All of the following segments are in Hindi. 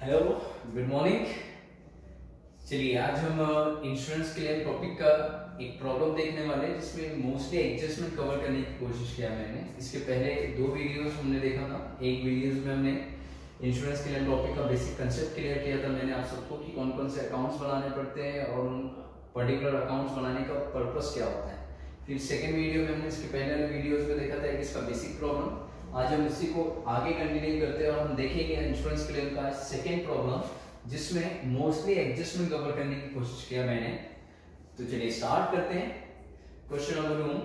Hello, good morning. चलिए आज हम इंश्योरेंस क्लेम टॉपिक का एक प्रॉब्लम देखने वाले हैं जिसमें मोस्टली एडजस्टमेंट कवर करने की कोशिश किया मैंने। इसके पहले दो वीडियोस हमने देखा था। एक वीडियोस में हमने इंश्योरेंस क्लेम टॉपिक का बेसिक कंसेप्ट क्लियर किया था मैंने आप सबको कि कौन कौन से अकाउंट्स बनाने पड़ते हैं और उन पर्टिकुलर अकाउंट्स बनाने का पर्पस क्या होता है। फिर सेकेंड वीडियो में हमने इसके पहले वीडियोज में देखा था कि इसका बेसिक प्रॉब्लम। आज हम इसी को आगे कंटिन्यू करते हैं और हम देखेंगे इंश्योरेंस क्लेम का सेकेंड प्रॉब्लम जिसमें मोस्टली एडजस्टमेंट कवर करने की कोशिश किया मैंने। तो चलिए स्टार्ट करते हैं। क्वेश्चन नंबर 1,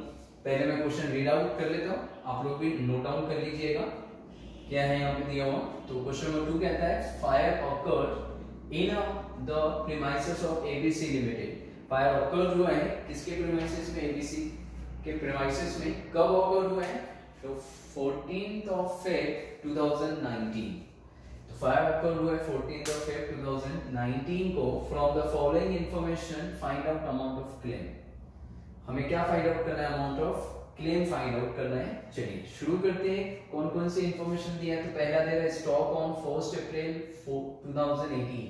पहले मैं क्वेश्चन रीड आउट कर लेता हूँ, आप लोग भी नोट डाउन कर लीजिएगा क्या है यहाँ पे दिया हुआ। तो क्वेश्चन नंबर 2 कहता है fire occurred in the premises of ABC limited. Fire awkward हुआ है किसके प्रीमाइसेस में? एबीसी के प्रीमाइसेस में। कब ऑकर्ड हुआ है? तो 14th of Feb 2019। तो फायर ऑकर्ड हुआ है 14th of Feb 2019 को। From the following information find out amount of claim. हमें क्या फाइंड आउट करना है? Amount of claim find out करना है। चलिए शुरू करते हैं। कौन कौन सी इंफॉर्मेशन दिया है? तो पहला दे रहा है स्टॉक ऑन 1st April 2018।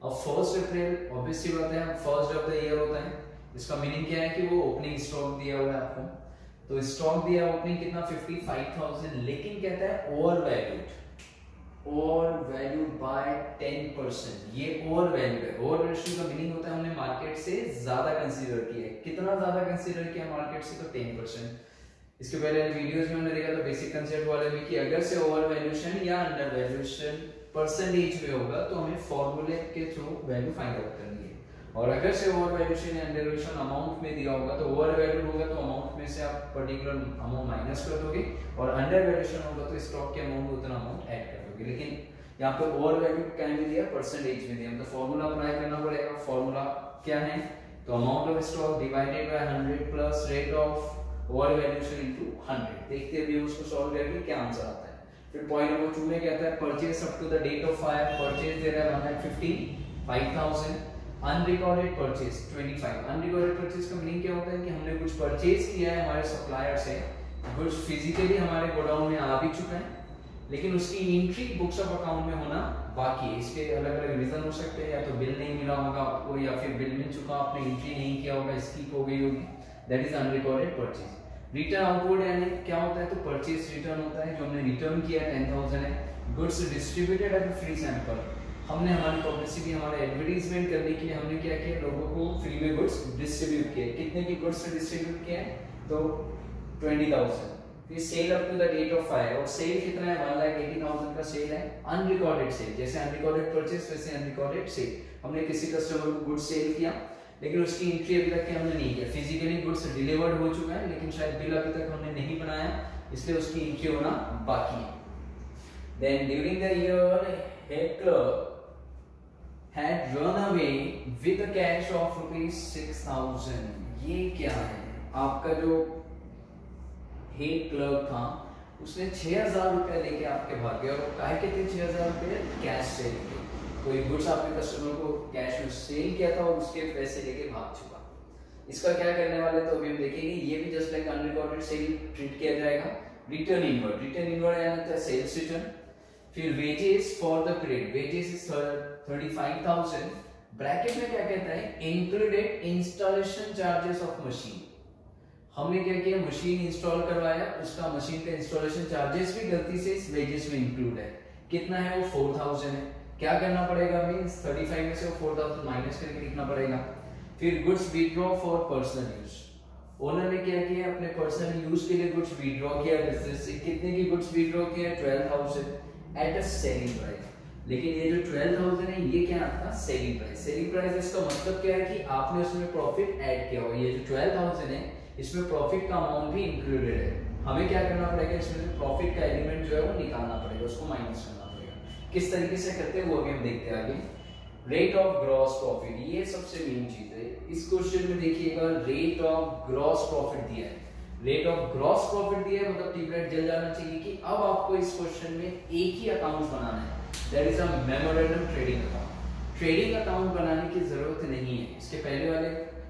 अब 1st April ऑब्वियसली बात है फर्स्ट ऑफ द ईयर होता है। इसका मीनिंग क्या है कि वो ओपनिंग स्टॉक दिया हुआ है आपको। तो स्टॉक दिया ओपनिंग कितना? 55,000, लेकिन कहता है ओवर वैल्यूड बाय 10%। ये ओवर वैल्यूड है। ओवर वैल्यूड का मीनिंग होता है हमने मार्केट से ज्यादा कंसीडर किया है। कितना ज्यादा कंसीडर किया मार्केट से? तो 10%। इसके पहले वीडियोस में हमने देखा था बेसिक कंसेप्ट वाले में कि अगर से ओवर वैल्यूएशन या अंडर वैल्यूएशन परसेंटेज में होगा तो हमें फॉर्मूले के थ्रू वैल्यू फाइंड आउट करनी है। और अगर से ओवर वैल्यूएशन या अंडर वैल्यूएशन अमाउंट में दिया होगा तो ओवर वैल्यूड होगा तो अमाउंट में से आप पर्टिकुलर अमाउंट माइनस कर दोगे, और अंडर वैल्यूएशन होगा तो स्टॉक के अमाउंट में उतना अमाउंट ऐड कर दोगे। लेकिन यहाँ पे ओवर वैल्यूड क्या में दिया? परसेंटेज में दिया। तो फॉर्मूला अप्लाई करना पड़ेगा। फॉर्मूला क्या है? तो amount of stock divided by 100 plus rate of over valuation into 100। देखते हैं भी उसको सॉल्व करके क्या आंसर आता है। फिर पॉइंट नंबर 2 में कहता है purchase up to the date of fire. Purchase दे रहा है 155,000। Unrecorded purchase 25। अनरिकॉर्डेड परचेज का मीनिंग क्या होता है कि हमने कुछ परचेज किया है हमारे सप्लायर से, गुड्स फिजिकली हमारे गोडाउन में आ भी चुका है लेकिन उसकी एंट्री बुक्स ऑफ अकाउंट में होना बाकी है। इसके अलग अलग रीजन हो सकते हैं, या तो बिल नहीं मिला होगा आपको, या फिर बिल मिल चुका आपने एंट्री नहीं किया होगा, स्किप हो गई होगी। That is unrecorded purchase. Return outward यानी क्या होता है? तो परचेज रिटर्न होता है जो हमने रिटर्न किया 10,000 है। Goods distributed at free sample. हमने हमारी पब्लिसिटी हमारे एडवर्टाइजमेंट करने के लिए हमने क्या किया? लोगों को फ्री में गुड्स डिस्ट्रीब्यूट किए। कितने की गुड्स डिस्ट्रीब्यूट किए? तो 20,000। फिर sale up to the date of fire, और सेल कितना है? 1,80,000 का सेल है। अनरिकॉर्डेड सेल, जैसे अनरिकॉर्डेड परचेज वैसे अनरिकॉर्डेड सेल। हमने किसी कस्टमर को गुड्स सेल किया लेकिन उसकी एंट्री अभी तक हमने नहीं किया। फिजिकली गुड्स डिलीवर्ड हो चुका है लेकिन शायद बिल अभी तक हमने नहीं बनाया, इसलिए उसकी एंट्री होना बाकी है। Then during the year head clerk had run away with a cash of ₹6,000। ये क्या है? आपका जो हेड क्लर्क था उसने 6,000 रुपया लेके आपके भाग गया। और काहे के थे 6,000 रुपये? कैश से लेके। कोई गुड्स आपने कस्टमर को कैश में सेल किया था और उसके पैसे लेके भाग चुका। इसका क्या करने वाले तो अभी हम देखेंगे। ये भी just like unrecorded sale treat किया जाएगा। रिटर्न इनवर्ड, रिटर्न इनवर्ड यानी था सेल्स रिटर्न। फिर wages for the period, wages is 35,000। Bracket में क्या कहता है? Included installation charges of machine. हमने क्या किया? मशीन इंस्टॉल करवाया, उसका मशीन का इंस्टॉलेशन चार्जेस भी गलती से इस वेजेस में इंक्लूड है। कितना है? वो 4,000 है। क्या करना पड़ेगा? हमें 35 में से 4,000 माइनस करके लिखना पड़ेगा। फिर goods withdraw for personal use. Owner ने क्या किया? अपने पर्सनल यूज के लिए गुड्स विड्रॉ किया बिजनेस से। कितने की गुड्स विड्रॉ किया? 12,000 एट अ सेलिंग प्राइस। लेकिन ये जो 12,000 है ये क्या आपका? Selling price. सेलिंग प्राइस इसका मतलब क्या है कि आपने उसमें प्रॉफिट ऐड किया हुआ। ये जो 12,000 है इसमें प्रॉफिट का अमाउंट भी इंक्लूडेड है। हमें क्या करना पड़ेगा? इसमें से प्रॉफिट का एलिमेंट जो है वो निकालना पड़ेगा, उसको माइनस करना पड़ेगा। किस तरीके से करते हैं वो अभी हम देखते हैं आगे। रेट ऑफ ग्रॉस प्रॉफिट, ये सबसे मेन चीज है। इस क्वेश्चन में देखिएगा रेट ऑफ ग्रॉस प्रॉफिट दिया है। रेट ऑफ ग्रॉस प्रॉफिट दिया है मतलब ट्यूबलाइट जल जाना चाहिए कि अब आपको इस क्वेश्चन में एक ही अकाउंट बनाना है। That is a memorandum trading account. Trading account बनाने की जरूरत नहीं है। इसके पहले वाले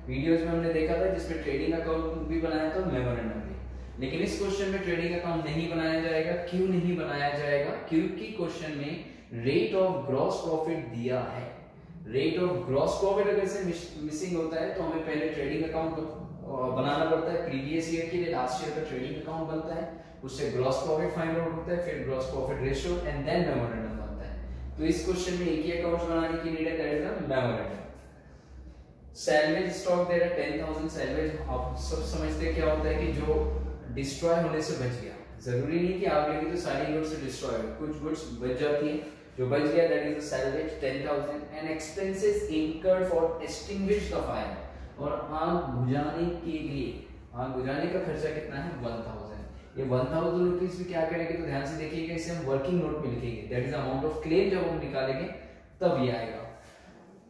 वीडियोस में हमने देखा था जिसमें ट्रेडिंग अकाउंट भी बनाया था, मेमोरेंडम भी। लेकिन इस क्वेश्चन में ट्रेडिंग अकाउंट नहीं बनाया जाएगा। क्यों नहीं बनाया जाएगा? क्योंकि क्वेश्चन में रेट ऑफ ग्रॉस प्रॉफिट दिया है। रेट ऑफ ग्रॉस प्रॉफिट अगर से मिसिंग होता है तो हमें पहले ट्रेडिंग अकाउंट बनाना पड़ता है, प्रीवियस ईयर के लिए लास्ट ईयर का ट्रेडिंग अकाउंट बनता है, उससे ग्रॉस प्रॉफिट फाइंड आउट होता है, फिर gross profit ratio and then memorandum बनता है। तो इस क्वेश्चन में एक ही अकाउंट बनाने की नीड है, that is the memorandum. Salvage stock दे रहा है 10,000 सैलवेज। आप सब समझते हैं क्या होता है कि जो डिस्ट्रॉय होने से बच गया, जरूरी नहीं कि आग लगी तो सारी गुड्स डिस्ट्रॉय हो, कुछ गुड्स बच जाती है, जो बच गया that is the salvage 10,000 and expenses incurred for extinguish the fire, और आग बुझाने के लिए, आग बुझाने का खर्चा कितना है 1000। ये 1000 रुपीस भी क्या करेंगे तो ध्यान से देखिएगा, इसे हम वर्किंग नोट में लिखेंगे, that is amount of claim. जब हम निकालेंगे तब ये आएगा।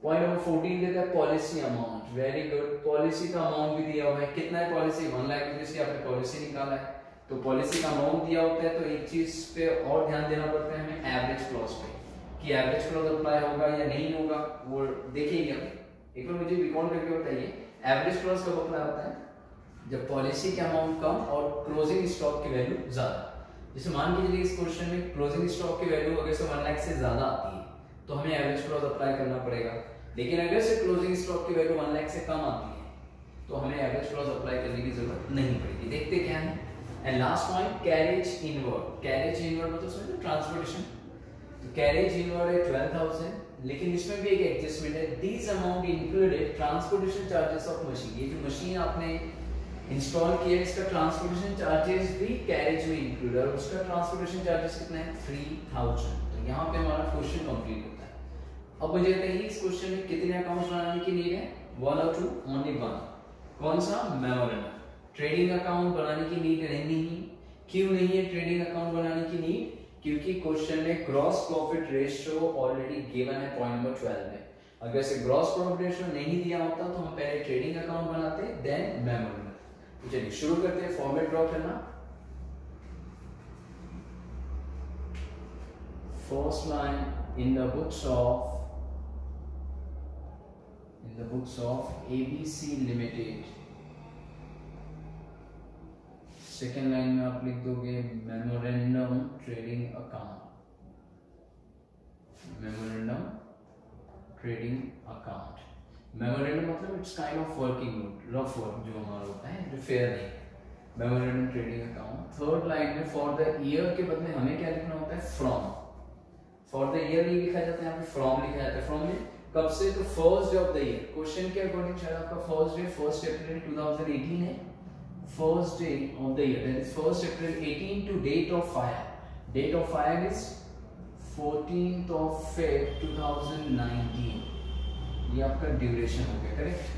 पॉइंट नंबर 14 देता है policy amount. Very good, policy का अमाउंट भी दिया हुआ है। कितना है पॉलिसी? 1 लाख रुपीस की आपने पॉलिसी निकाला है, तो पॉलिसी का अमाउंट दिया होता है। तो एक चीज पे और ध्यान देना पड़ता है हमें, एवरेज क्लॉज पे, कि एवरेज क्लॉज अप्लाई होगा या नहीं होगा, वो देखिएगा। एक बार मुझे रिकॉल करके बताइए, एवरेज क्लॉज कब अप्लाई होता है? जब पॉलिसी के अमाउंट कम और क्लोजिंग स्टॉक की वैल्यू ज्यादा। जैसे मान के चलिए इस क्वेश्चन में क्लोजिंग स्टॉक की वैल्यू अगर से 1 लाख से ज्यादा आती है तो हमें एवरेज क्लॉज अप्लाई करना पड़ेगा, लेकिन अगर से क्लोजिंग स्टॉक की वैल्यू 1 लाख से कम आती है तो हमें एवरेज क्लॉज अप्लाई करने की जरूरत नहीं पड़ेगी। देखते क्या है। And last point carriage inward. Carriage inward मतलब समझो ट्रांसपोर्टेशन। तो कैरेज इनवर्ड है 12,000, लेकिन इसमें भी एक एडजस्टमेंट है। This amount included transportation charges of machine. ये जो मशीन आपने इंस्टॉल किया है इसका ट्रांसपोर्टेशन चार्जेस भी कैरेज में इंक्लूड है, और उसका ट्रांसपोर्टेशन चार्जेस कितना है 3000। तो यहाँ पे हमारा क्वेश्चन कंप्लीट होता है। अब मुझे बताइए इस क्वेश्चन में कितने अकाउंट्स बनाने की नीड है? 1 और 2? ओनली 1। कौन सा? मेमोरेंडम। ट्रेडिंग अकाउंट बनाने की नीड नहीं। क्यों नहीं है ट्रेडिंग अकाउंट बनाने की नीड? क्योंकि क्वेश्चन में gross profit ratio already given है पॉइंट नंबर 12 में। अगर से ग्रॉस प्रॉफिट रेशियो नहीं दिया होता तो हम पहले ट्रेडिंग अकाउंट बनाते देन मेमोरेंडम। तो चलिए शुरू करते हैं फॉर्मेट ड्रॉ करना। First line in the books of ABC limited. Second line में आप लिख दोगे memorandum trading account. Memorandum trading account. Memorandum मतलब it's kind of working note, rough work जो हमारा होता है, जो फेयर नहीं। Memorandum trading account. Third line में फॉर द ईयर के बदले हमें क्या लिखना होता है? फ्रॉम। फॉर द ईयर नहीं लिखा जाता है, यहाँ पे फ्रॉम लिखा जाता है। फ्रॉम में कब से? तो first day of the year. Question के अकॉर्डिंग शायद आपका फर्स्ट डे 1 अप्रैल 2018 है। First day of the year, that is 1 April 18 to date of fire. Date of fire is 14th of Feb 2019. ये आपका ड्यूरेशन हो गया, करेक्ट?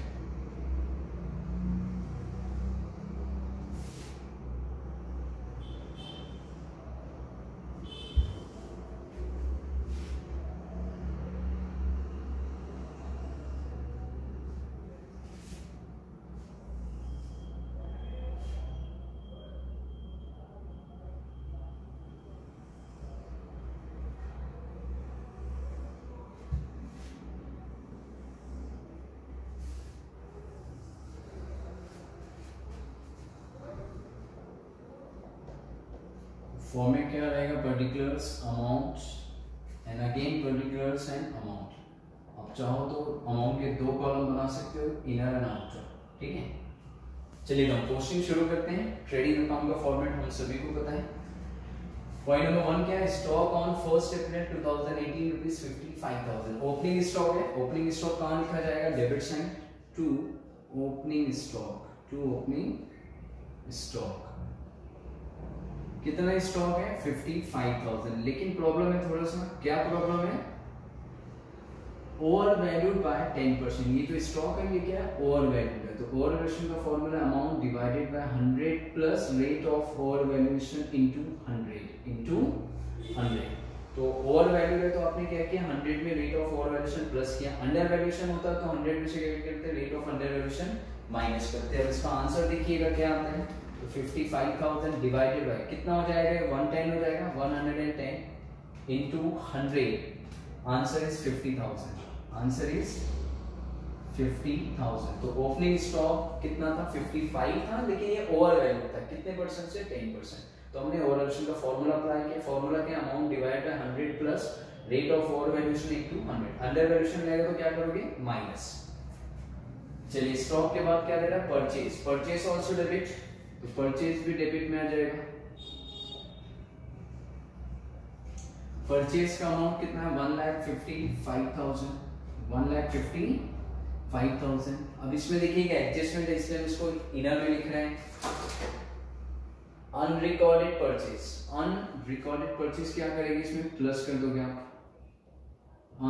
फॉर्मेट क्या रहेगा? Particulars, amounts and again particulars and amount. आप चाहो तो अमाउंट के 2 कॉलम बना सकते हो, इनर एंड आउटर, ठीक है? चलिए हम पोस्टिंग शुरू करते हैं। ट्रेडिंग अकाउंट का फॉर्मेट हम सभी को पता है। पॉइंट नंबर 1 क्या है? Stock on 1 April 2018 rupees 55,000। Opening stock है। ओपनिंग स्टॉक कहाँ लिखा जाएगा? Debit side to opening stock, to opening stock. कितना स्टॉक है? 55,000। लेकिन प्रॉब्लम है थोड़ा सा। क्या प्रॉब्लम है? Over valued bye 10%। ये जो स्टॉक है ये क्या है? ओवर वैल्यूड है। तो ओवर वैल्यूएशन का formula amount divided by 100 plus rate of over valuation into 100। तो ओवर वैल्यूड है तो आपने क्या किया? 100 में rate of over valuation plus किया। अंडर वैल्यूएशन होता है तो 100 में से क्या करते हैं? Rate of under valuation minus करते हैं। अब इसका आंसर देखिएगा क्या आता है। तो 55,000 डिवाइडेड बाय कितना हो जाएगा? 110 हो जाएगा। 110 into 100। Answer is 50,000। Answer is 50,000। तो ओपनिंग स्टॉक कितना था? 55 था, लेकिन ये ओवर वैल्यू था। कितने परसेंट से? 10%। तो हमने ओवर वैल्यूएशन का फॉर्मूला अप्लाई किया। फॉर्मूला क्या? Amount divide by 100 plus rate of over valuation into 100, under valuation रहेगा तो क्या करोगे माइनस। चलिए स्टॉक के बाद क्या दे रहा है परचेज, परचेज आल्सो डेबिट, तो परचेज भी डेबिट में आ जाएगा। परचेज का अमाउंट कितना है 1,55,000, 1,55,000। अब इसमें देखिएगा एडजस्टमेंट है इसलिए हम इसको इनर में लिख रहे हैं। अनरिकॉर्डेड परचेज, अनरिकॉर्डेड परचेज क्या करेगी इसमें प्लस कर दोगे आप,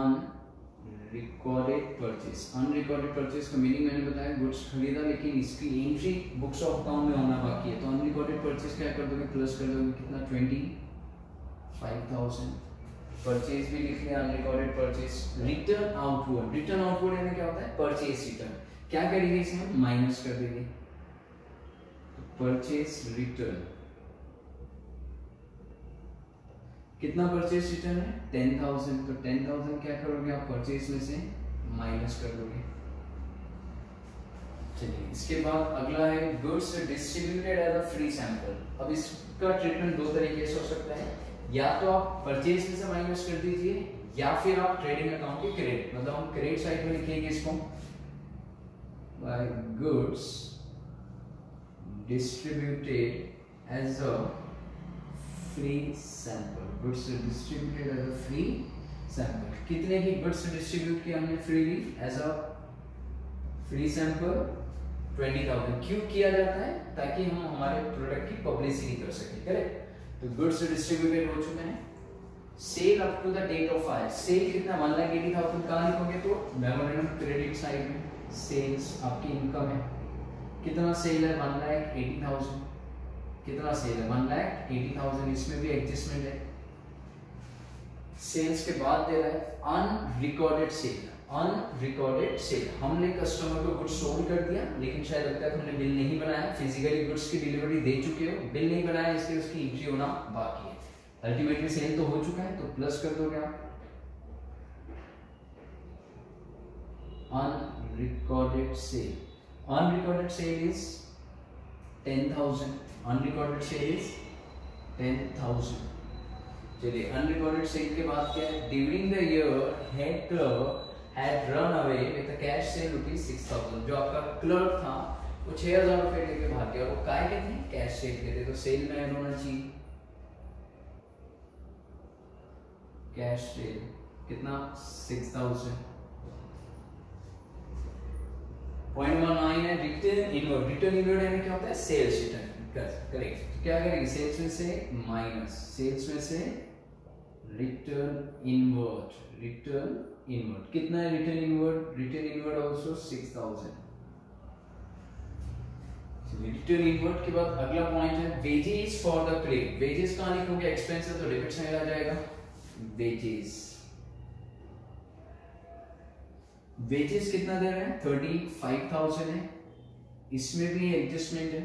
अनरिकॉर्डेड परचेज। अनरिकॉर्डेड परचेज का मीनिंग मैंने बताया गुड्स खरीदा लेकिन इसकी एंट्री बुक्स ऑफ अकाउंट में होना बाकी है, तो अनरिकॉर्डेड परचेज क्या कर दोगे प्लस कर दोगे कितना 25,000। परचेज भी लिख लिया unrecorded purchase. Return outward, return outward यानी क्या होता है परचेज रिटर्न, क्या करेंगे इसमें माइनस कर देंगे, परचेज रिटर्न कितना परचेज रिटर्न है 10,000, तो 10,000 क्या करोगे आप परचेज में से माइनस कर दोगे। चलिए इसके बाद अगला है goods distributed as a free sample. अब इसका ट्रीटमेंट दो तरीके से हो सकता है, या तो आप परचेज में से माइनस कर दीजिए या फिर आप ट्रेडिंग अकाउंट के क्रेडिट, मतलब हम क्रेडिट साइड में लिखेंगे इसको by goods distributed as a free sample, goods distributed as a free sample. कितने की गुड्स डिस्ट्रीब्यूट किया हमने freely as a free sample 20,000। क्यों किया जाता है ताकि हम हमारे प्रोडक्ट की पब्लिसिटी कर सके, करेक्ट। तो गुड्स डिस्ट्रीब्यूटेड हो चुके हैं। Sale up to the date of fire, sale कितना 1,80,000 कहाँ लिखोगे तो मेमोरेंडम क्रेडिट साइड में सेल्स आपकी इनकम है। कितना सेल है 1,80,000, कितना सेल है 1,80,000, इसमें भी एडजस्टमेंट है। सेल्स के बाद दे रहा है अनरिकॉर्डेड सेल, अनरिकॉर्डेड सेल हमने कस्टमर को गुड्स सोल्ड कर दिया लेकिन शायद अभी तक हमने बिल नहीं बनाया, फिजिकली गुड्स की डिलीवरी दे चुके हो, बिल नहीं बनाया इसलिए उसकी एंट्री होना बाकी है। अल्टीमेटली सेल तो हो चुका है तो प्लस कर दोगे आप unrecorded sale. Unrecorded sale is 10,000, unrecorded sale is 10,000। चलिए अनरिकॉर्डेड सेल के बाद क्या है during the year had run away with a cash sale ₹6,000। जो आपका क्लर्क था वो 6,000 रुपए लेके भाग गया, वो काय के थे कैश सेल के थे, तो सेल में ऐड होना चाहिए कैश सेल कितना 6,000। पॉइंट नंबर 9 है रिटर्न इनवर्ड। रिटर्न इनवर्ड यानी क्या होता है सेल्स रिटर्न, करेक्ट। क्या करेंगे सेल्स में से माइनस, सेल्स में से रिटर्न इनवर्ड, रिटर्न इनवर्ड कितना है return inward, return inward also 6,000। Return inward के बाद अगला पॉइंट है wages for the credit. Wages कहां लिखोगे एक्सपेंस है तो डेबिट साइड आ जाएगा वेजेस। वेजेस कितना दे रहे हैं 35,000 है, इसमें भी एडजस्टमेंट है।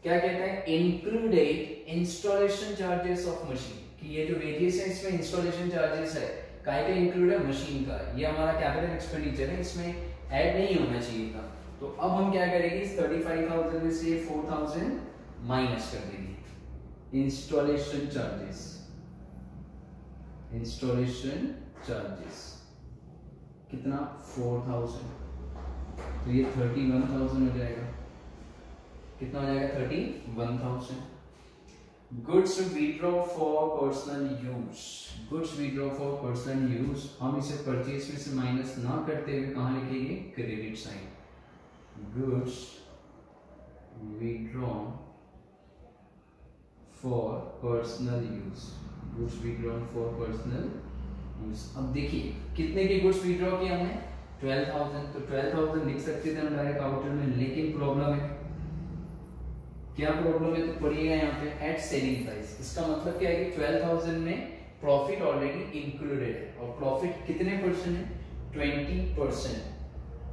क्या कहता है included installation charges of machine, कि ये जो वेजेस है इसमें इंस्टॉलेशन चार्जेस है काय का इंक्लूड है मशीन का, ये हमारा कैपिटल एक्सपेंडिचर है इसमें ऐड नहीं होना चाहिए था। तो अब हम क्या करेंगे 35,000 में से 4,000 माइनस कर देंगे इंस्टॉलेशन चार्जेस, इंस्टॉलेशन चार्जेस कितना 4,000, तो ये 31,000 हो जाएगा, कितना हो जाएगा 31,000। Goods withdraw for personal use, goods withdraw for personal use हम इसे परचेज में से माइनस ना करते हुए कहां लिखेंगे credit side, goods withdraw for personal use, goods withdraw for personal use. अब देखिए कितने की गुड्स विड्रॉ किया हमने 12,000, तो 12,000 लिख सकते थे हम डायरेक्ट आउटर में, लेकिन प्रॉब्लम है, क्या प्रॉब्लम है तो पढ़िएगा यहाँ पे एट सेलिंग प्राइस। इसका मतलब क्या है कि 12,000 में प्रॉफिट ऑलरेडी इंक्लूडेड है, और प्रॉफिट कितने परसेंट है 20%।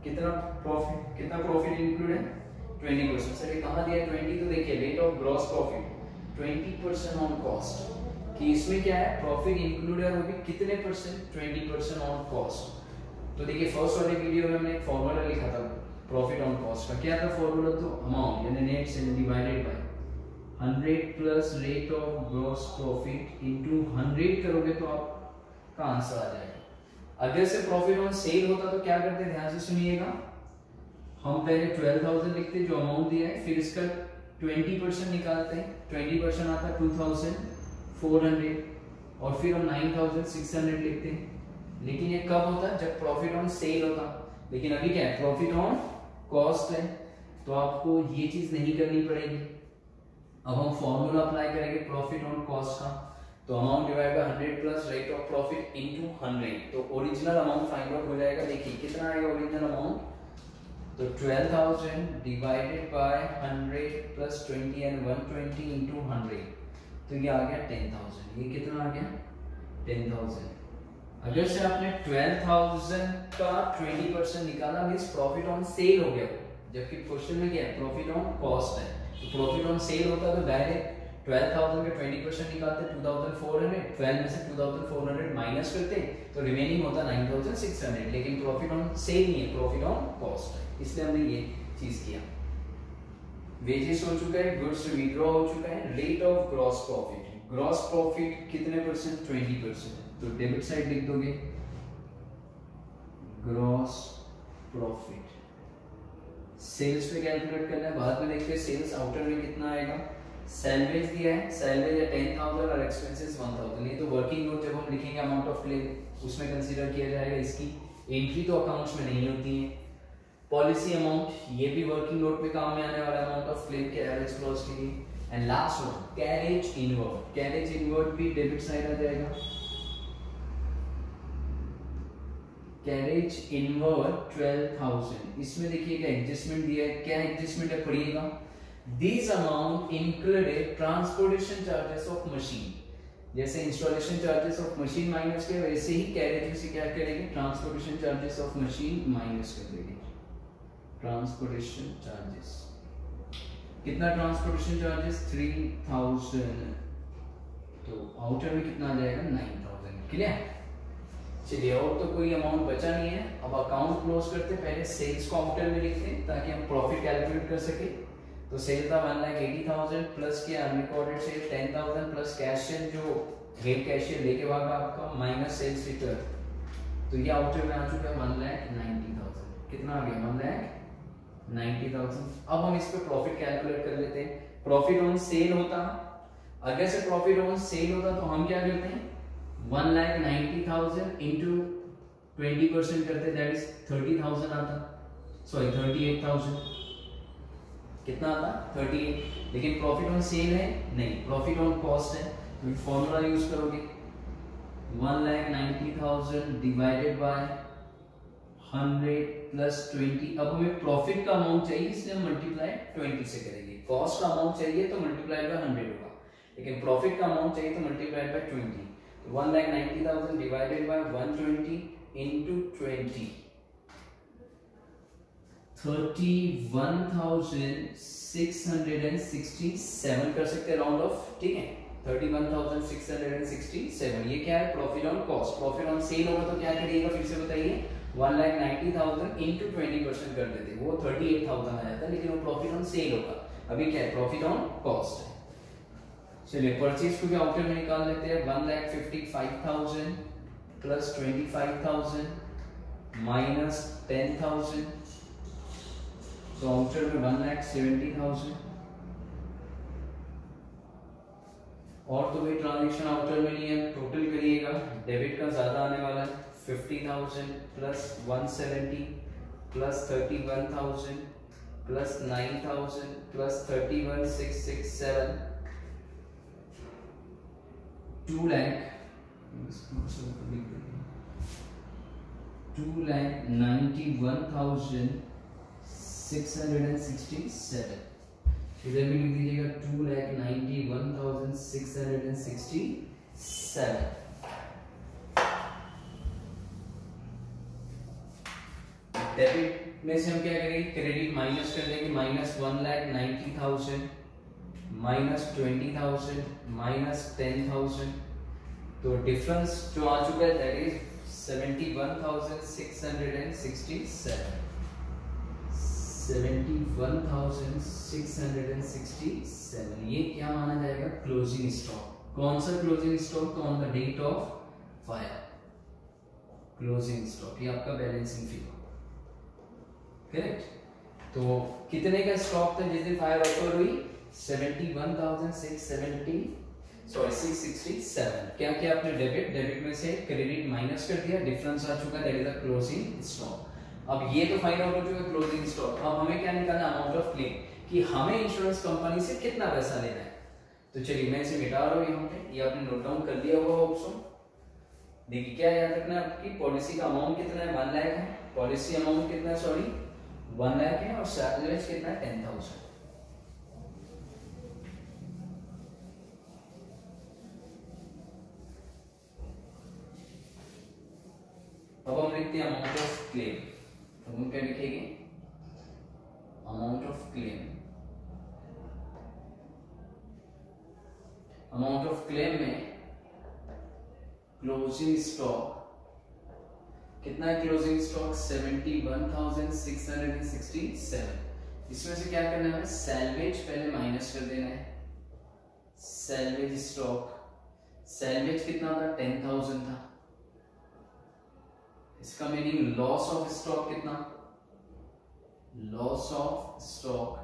कितना प्रॉफिट इंक्लूड है 20%। सर ये कहाँ दिया 20, तो देखिए rate of gross profit 20% on cost, कि इसमें क्या है प्रॉफिट इंक्लूड है वो भी कितने परसेंट 20% ऑन कॉस्ट। तो देखिए फर्स्ट वाले वीडियो में हमने एक फॉर्मूला लिखा था प्रॉफिट ऑन कॉस्ट का, क्या था फॉर्मूला तो अमाउंट यानी net cell divided by 100 plus rate of gross profit into 100 करोगे तो आप का आंसर आ जाएगा। अगर से प्रॉफिट ऑन सेल होता तो क्या करते, ध्यान से सुनिएगा, हम पहले 12,000 लिखते जो अमाउंट दिया है, फिर इसका 20% निकालते हैं, 20% आता है 2,400 और फिर हम 9,600 लिखते हैं। लेकिन ये कब होता है, जब प्रॉफिट ऑन सेल होता। लेकिन अभी क्या है, प्रॉफिट ऑन कॉस्ट है, तो आपको ये चीज नहीं करनी पड़ेगी। अब हम फॉर्मूला अप्लाई करेंगे प्रॉफिट ऑन कॉस्ट का, तो amount divide by 100 plus rate of profit into 100, तो ओरिजिनल अमाउंट फाइंड आउट हो जाएगा। देखिए कितना आएगा ओरिजिनल अमाउंट, तो 12,000 divided by 100 plus 20 and 120 into 100, तो ये आ गया 10,000। ये कितना आ गया 10,000। अगर से आपने 12,000 का 20% निकाला मींस प्रॉफिट ऑन सेल हो गया, जबकि क्वेश्चन में क्या है प्रॉफिट ऑन कॉस्ट है। तो प्रॉफिट ऑन सेल होता तो डायरेक्ट 12,000 का 20% निकालते 2,400, 12 में से 2,400 माइनस करते तो रिमेनिंग होता 9,600। लेकिन प्रॉफिट ऑन सेल नहीं है, प्रॉफिट ऑन कॉस्ट है, इसलिए हमने ये चीज किया। वेजेस हो चुका है, गुड्स विड्रॉ हो चुका है, rate of gross profit, gross profit कितने परसेंट, 20%, तो डेबिट साइड लिख दोगे ग्रॉस प्रॉफिट। सेल्स पे कैलकुलेट करना है, बाद में देखते हैं सेल्स आउटर में कितना आएगा। सैलरीज दिया है, सैलरी है 10,000 और एक्सपेंसेस 1,000। ये तो वर्किंग नोट जब हम लिखेंगे अमाउंट ऑफ क्लेम उसमें कंसीडर किया जाएगा, इसकी एंट्री तो अकाउंट्स में नहीं होती है। पॉलिसी अमाउंट ये भी वर्किंग नोट में काम में आने वाला अमाउंट ऑफ क्लेम के एवरेज क्लॉज के लिए। And last one carriage inward, carriage inward भी डेबिट साइड आ जाएगा। कैरेज इनवर्ड 12,000, इसमें देखिएगा एडजस्टमेंट दिया है, क्या एडजस्टमेंट है पढ़िएगा। These amount included transportation charges of machine, जैसे installation charges of machine minus के, वैसे ही कैरेज में से क्या करेंगे transportation charges of machine minus कर देंगे। ट्रांसपोर्टेशन चार्जेस कितना, ट्रांसपोर्टेशन चार्जेस 3,000, तो आउटर में कितना आ जाएगा 9,000। क्लियर, चलिए और तो कोई अमाउंट बचा नहीं है। अब अकाउंट क्लोज करते, पहले सेल्स को आउटर में लिखते हैं ताकि हम प्रॉफिट कैलकुलेट कर सके। तो सेल था 1,80,000 प्लस किया अनरिकॉर्डेड सेल 10,000 प्लस कैशियर जो हेड कैशियर लेके भागा आपका माइनस सेल्स रिटर्न, तो ये आउटर में आ चुका है 1,90,000। कितना आ गया 1,90,000। अब हम इस पे प्रॉफिट कैलकुलेट कर लेते हैं। प्रॉफिट ऑन सेल होता, अगर से प्रॉफिट ऑन सेल होता तो हम क्या करते हैं 1,90,000 इंटू 20% करते, दैट इज 30,000 आता, सॉरी 38,000। कितना आता 38। लेकिन प्रॉफिट ऑन सेल है नहीं, प्रॉफिट ऑन कॉस्ट है, तो फॉर्मूला यूज करोगे 1,90,000 डिवाइडेड बाय 100 प्लस 20। अब हमें प्रॉफिट का अमाउंट चाहिए इसलिए हम मल्टीप्लाई 20 से करेंगे। कॉस्ट का अमाउंट चाहिए तो मल्टीप्लाई बाय 100 होगा, लेकिन प्रॉफिट का अमाउंट चाहिए तो multiply by 20। 1,90,000 divided by 120 into 20, 31,667 कर सकते हैं राउंड ऑफ, ठीक है 31,667। ये क्या है profit on cost. Profit on sale होगा तो क्या करिएगा फिर से बताइए 1,90,000 इंटू 20% कर देते, वो 38,000 आ जाता, लेकिन वो प्रॉफिट ऑन सेल होगा। अभी क्या है प्रॉफिट ऑन कॉस्ट है। चलिए परचेज को भी आउटर में निकाल लेते हैं। 1,55,000 प्लस 25,000 माइनस 10,000, तो आउटर में 1,70,000। और तो कोई ट्रांजेक्शन आउटर में नहीं है, टोटल करिएगा। डेबिट का ज्यादा आने वाला है 50,000 प्लस 170 प्लस 31,000 प्लस 9,000 प्लस 31,667, 2,91,667। इधर भी लिख दीजिएगा 2,91,667। डेबिट में से हम क्या करेंगे क्रेडिट माइनस कर देंगे, माइनस 1,90,000 माइनस 20,000 माइनस 10,000, तो डिफरेंस जो आ चुका है दैट इज 71,667। 71,667, ये क्या माना जाएगा क्लोजिंग स्टॉक। कौन सा क्लोजिंग स्टॉक, तो on the date of fire. Closing stock, ये आपका बैलेंसिंग फिगर, करेक्ट। तो कितने का स्टॉक था जिस दिन फायर ऑफर हुई? 667। क्या किया आपने? डेबिट में से क्रेडिट माइनस कर दिया, डिफरेंस आ चुका, that is the closing stock. अब ये तो फाइंड आउट हो चुका क्लोजिंग स्टॉक। अब हमें क्या निकालना? अमाउंट ऑफ क्लेम, कि हमें इंश्योरेंस कंपनी से कितना पैसा लेना है। तो चलिए मैं इसे मिटा रहा हूं यहाँ पे, ये आपने नोट डाउन कर लिया होगा ऑप्शन। देखिए क्या याद रखना है, आपकी पॉलिसी का अमाउंट कितना है? 1 लाख है। पॉलिसी अमाउंट कितना है? सॉरी 1 लाख है, और सैलरी कितना है? 10,000। अब हम लिखते हैं अमाउंट ऑफ क्लेम। तो हम क्या लिखेंगे? Amount of claim. Amount of claim में क्लोजिंग स्टॉक कितना है? Closing stock 71,667। इसमें से क्या करना है? सैल्वेज पहले माइनस कर देना है। सैल्वेज स्टॉक, सैल्वेज कितना था? 10,000 था। इसका मीनिंग लॉस ऑफ स्टॉक कितना? Loss of stock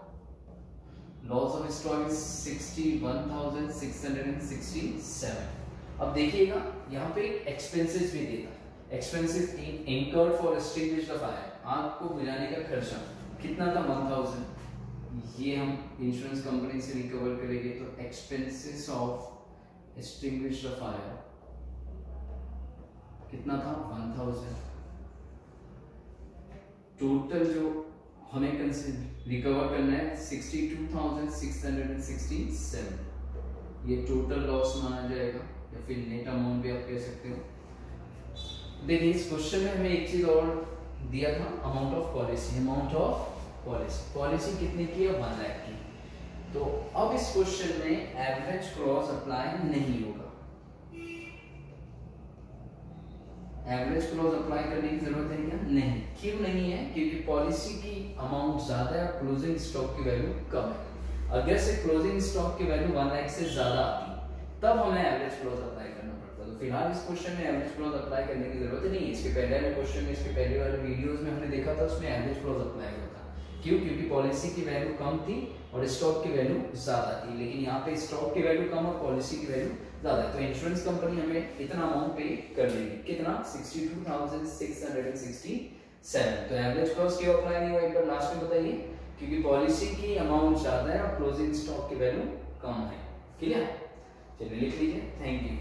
is 61,667। अब देखिएगा यहाँ पे एक्सपेंसेस भी देता है। Expenses incurred for extinguish the fire, आग को बुझाने का खर्चा कितना था? 1,000। ये हम इंश्योरेंस कंपनी से रिकवर करेंगे। तो expenses of extinguish the fire कितना था? 1,000। टोटल जो हमें रिकवर करना है 62,667। ये टोटल लॉस माना जाएगा, या फिर नेट अमाउंट भी आप कह सकते हो। देखिए इस क्वेश्चन में हमें एक चीज और दिया था, amount of policy. Amount of policy कितने की है? 1 लाख की। तो अब इस क्वेश्चन में एवरेज क्लॉज अप्लाई नहीं होगा। एवरेज क्लॉज अप्लाई करने की जरूरत है क्या? नहीं। क्यों नहीं है? क्योंकि पॉलिसी की अमाउंट ज्यादा है, क्लोजिंग स्टॉक की वैल्यू कम है। अगर से क्लोजिंग स्टॉक की वैल्यू 1 लाख से ज्यादा आती तब हमें एवरेज क्लॉज अप्लाई करना पड़ता। तो फिलहाल इस क्वेश्चन में एवरेज क्लॉज अप्लाई करने की जरूरत नहीं है। इसके पहले वाले क्वेश्चन में, इसके पहले वाले वीडियोस में हमने देखा था, उसमें एवरेज क्लॉज अप्लाई होता। क्यों? क्योंकि पॉलिसी की वैल्यू कम थी और स्टॉक की वैल्यू ज्यादा थी। लेकिन यहाँ पे स्टॉक की वैल्यू कम और पॉलिसी की वैल्यू ज्यादा है, तो इंश्योरेंस कंपनी हमें इतना अमाउंट पे कर देगी। कितना? 62,667। तो एवरेज क्लॉज क्यों अप्लाई नहीं हुआ, एक बार लास्ट में बताइए? क्योंकि पॉलिसी की अमाउंट ज्यादा है और क्लोजिंग स्टॉक की वैल्यू कम है। क्लियर? चलिए लिख लीजिए। Thank you.